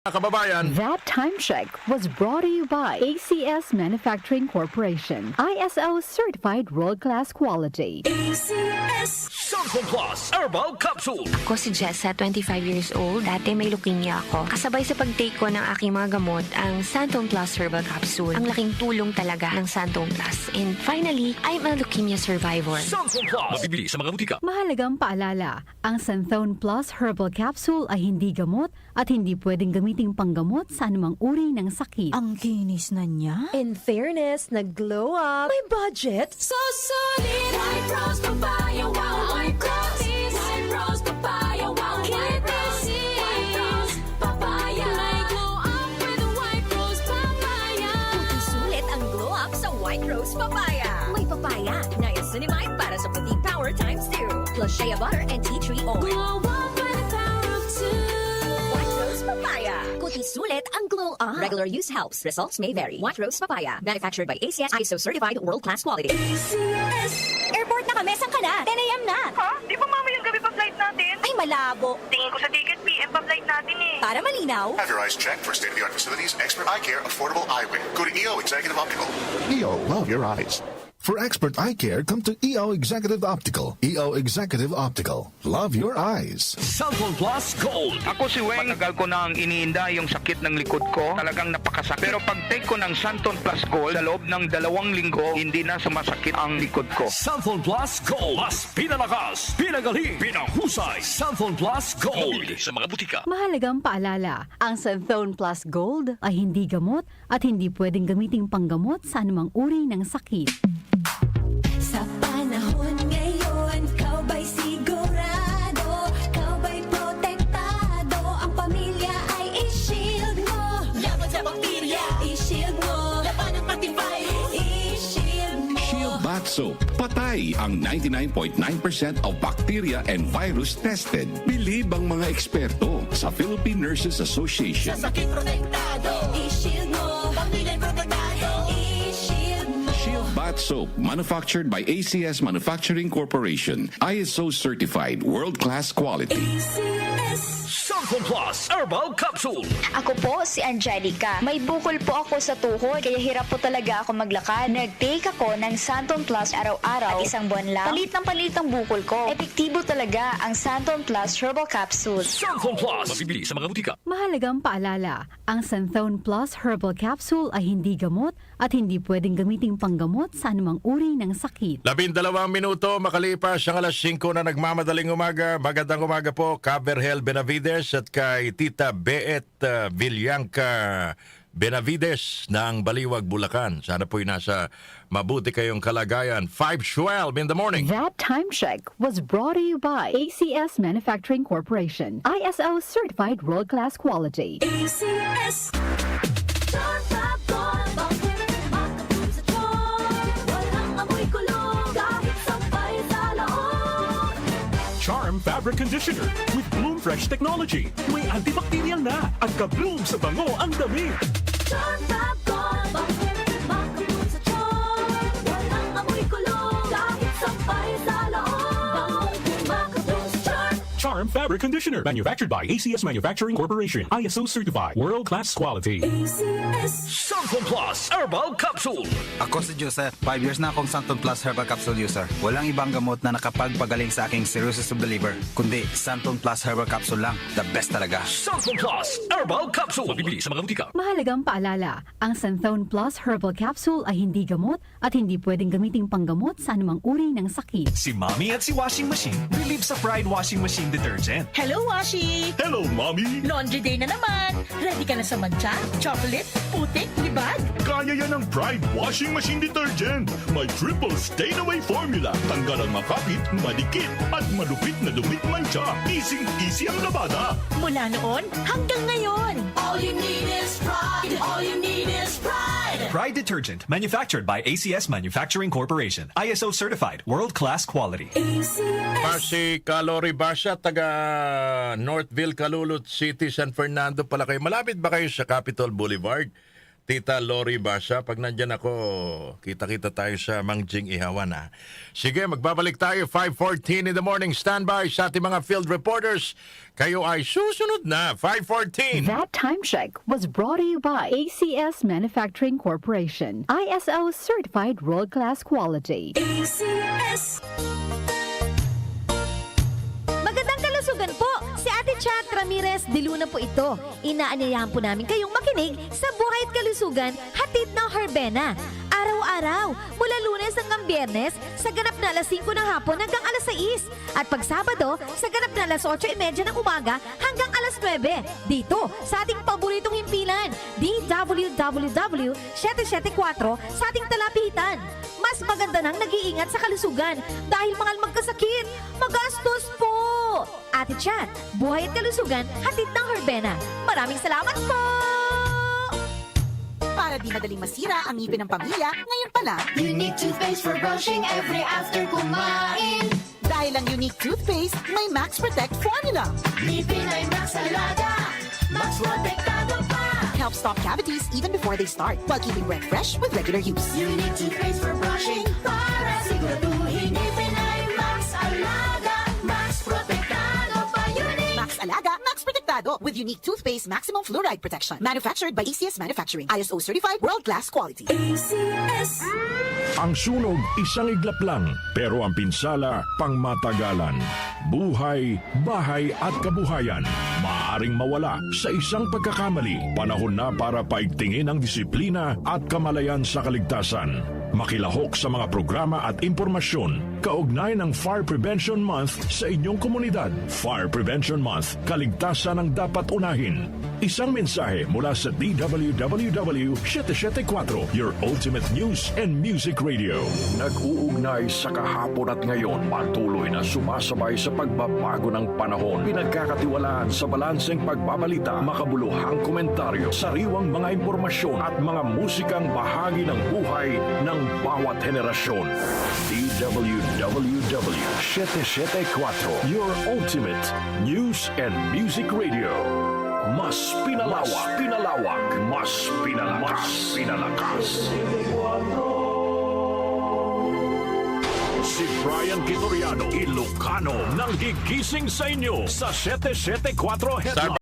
Kababayan, That time check was brought to you by ACS Manufacturing Corporation. ISO certified world-class quality. Santon Plus Herbal Capsule. Ako si Jessa, 25 years old. Dati may leukemia ako. Kasabay sa pag-take ko ng aking mga gamot, ang Santon Plus Herbal Capsule. Ang laking tulong talaga ng Santon Plus. And finally, I'm a leukemia survivor. Santon Plus. Mabibili sa mga butika. Mahalagang paalala, ang Santhone Plus Herbal Capsule ay hindi gamot at hindi pwedeng gamiting panggamot sa anumang uri ng sakit. Ang kinis na niya. In fairness, nag-glow up. May budget. So solid, white rose papaya, wow, white rose, white rose papaya, wow, white rose, white rose papaya. May glow up with white rose papaya. Sulit ang glow up sa white rose papaya. May papaya, niacinamide para sa puti power times 2. Plus shea butter and tea tree oil. Glow up with the power of two. White rose papaya. Kuti sulit ang glow up. Regular use helps. Results may vary. White rose papaya. Manufactured by ACS ISO certified world-class quality. Airport na kami. Saan ka na? 10 a.m. na. Ha? Di ba mamayang gabi pa flight natin? Ay, malabo. Tingin ko sa ticket, PM pa flight natin eh. Para malinaw. Have your eyes checked for state-of-the-art facilities, expert eye care, affordable eyewear. Go to EO Executive Optical. EO, love your eyes. For expert eye care, come to EO Executive Optical. EO Executive Optical. Love your eyes. Santon Plus Gold. Ako si Weng, matagal ko nang iniinda yung sakit ng likod ko. Talagang napakasakit. Pero pag take ko ng Santon Plus Gold, sa loob ng 2 linggo, hindi na sumasakit ang likod ko. Santon Plus Gold. Mas pinalakas, pinagaling, pinahusay. Santon Plus Gold. Mabibili sa mga butika. Mahalagang paalala, ang Santhone Plus Gold ay hindi gamot at hindi pwedeng gamiting panggamot sa anumang uri ng sakit. Sa panahon ngayon, kau ba'y sigurado? Kau ba'y protektado? Ang pamilya ay i-shield mo. Laban sa bakterya, i-shield mo. Laban ng pati virus, i-shield mo. Shield Bath Soap. Patay ang 99.9% of bacteria and virus tested. Believe ang mga eksperto sa Philippine Nurses Association. Sa sakit protektado, i-shield mo. Pamilya protektado, i-shield mo. Shield Bath Soap, manufactured by ACS Manufacturing Corporation. ISO certified, world-class quality. Santon Plus Herbal Capsule. Ako po si Angelica. May bukol po ako sa tuhod, kaya hirap po talaga ako maglakad. Nag-take ako ng Santon Plus araw-araw at isang buwan lang. Palit ng bukol ko. Epektibo talaga ang Santon Plus Herbal Capsule. Santon Plus. Mabibili sa mga butika. Mahalagang paalala, ang Santhone Plus Herbal Capsule ay hindi gamot at hindi pwedeng gamiting panggamot sa anumang uri ng sakit. 12 minuto makalipas ang alas 5 na nagmamadaling umaga. Magandang umaga po, Caberhel Benavides at kay Tita Beet Villanca Benavides ng Baliwag, Bulacan. Sana po'y nasa mabuti kayong kalagayan. 5:12 in the morning. That time check was brought to you by ACS Manufacturing Corporation. ISO certified world-class quality. ACS. Don't stop, don't makapun sa tiyon. Walang amoy kulong, kahit sampay sa loob. Charm Fabric Conditioner with Bloom Fresh Technology. May antibacterial na at ka-bloom sa bango ang damit. Don't stop, don't makapun sa tiyon. Walang amoy kulong, kahit sampay sa loob. Makapun sa tiyon. Charm Fabric Conditioner. Manufactured by ACS Manufacturing Corporation. ISO certified. World-class quality. Santon Plus Herbal Capsule. Ako si Joseph. 5 years na akong Santon Plus Herbal Capsule user. Walang ibang gamot na nakapagpagaling sa aking cirrhosis of the liver, kundi Santon Plus Herbal Capsule lang. The best talaga. Santon Plus Herbal Capsule. Mabibili sa mga butika. Mahalagang paalala, ang Santhone Plus Herbal Capsule ay hindi gamot at hindi pwedeng gamiting panggamot sa anumang uri ng sakit. Si Mommy at si Washing Machine. Believe sa Pride Washing Machine Detergent. Hello, Washi! Hello, Mommy! Laundry day na naman. Ready ka na sa mancha, chocolate, putik, libag? Kaya yan ang Pride Washing Machine Detergent. May triple stain-away formula. Tanggal ang makapit, madikit, at malupit na dumit mancha. Easy ang labada. Mula noon hanggang ngayon. All you need is pride. All you need is pride. Pride Detergent, manufactured by ACS Manufacturing Corporation. ISO certified, world-class quality. Si Calori Basha, taga Northville, Calulut City, San Fernando pala kayo. Malapit ba kayo sa Capitol Boulevard? Tita Lori Basa. Pag nandyan ako, kita-kita tayo sa Mangjing Ihawan. Ha? Sige, magbabalik tayo 5:14 in the morning. Standby sa ating mga field reporters. Kayo ay susunod na 5:14. That time check was brought to you by ACS Manufacturing Corporation. ISO certified world-class quality. ACS. Magandang kalusugan po! Si Ate Chat Ramirez de Luna po ito. Inaanyayahan po namin kayong makinig sa Buhay at Kalusugan, hatid ng Herbena. Araw-araw, mula Lunes hanggang Biyernes, sa ganap na alas 5 ng hapon hanggang alas 6. At pag Sabado, sa ganap na alas 8:30 ng umaga hanggang alas 9. Dito, sa ating paboritong himpilan, DWWW 774 sa ating talapitan. Mas maganda nang nag-iingat sa kalusugan dahil mahal magkasakit. Magastos po! Ate Chat, Buhay at Kalusugan, hatid ng Herbena. Maraming salamat po! Para di madaling masira ang ngipin ng pamilya, ngayon pa lang, Unique toothpaste for brushing every after kumain. dahil ang unique toothpaste, may Max Protect formula. Ngipin ay Max Alaga, Max Protektado pa. Helps stop cavities even before they start, while keeping breath fresh with regular use. Unique toothpaste for brushing para siguraduhin ngipin ay Max Alaga, Max Protektado pa. Unique. Max Alaga, Max Protektado with unique toothpaste maximum fluoride protection. Manufactured by ACS Manufacturing. ISO certified world-class quality. ACS. Ang sunog, isang iglap lang, pero ang pinsala, pangmatagalan. Buhay, bahay at kabuhayan. Maaaring mawala sa isang pagkakamali. Panahon na para paigtingin ang disiplina at kamalayan sa kaligtasan. Makilahok sa mga programa at impormasyon kaugnay ng Fire Prevention Month sa inyong komunidad. Fire Prevention Month, kaligtasan ang dapat unahin. Isang mensahe mula sa DWWW 774, your ultimate news and music radio. Nag-uugnay sa kahapon at ngayon, patuloy na sumasabay sa pagbabago ng panahon. Pinagkakatiwalaan sa balanseng pagbabalita, makabuluhang komentaryo, sariwang mga impormasyon at mga musikang bahagi ng buhay ng bawat henerasyon. DWWW 774, your ultimate news and music radio. Mas pinalawak, mas pinalakas. Si Brian Kitoriano, Ilocano, nang gigising sa inyo sa 774 Headline.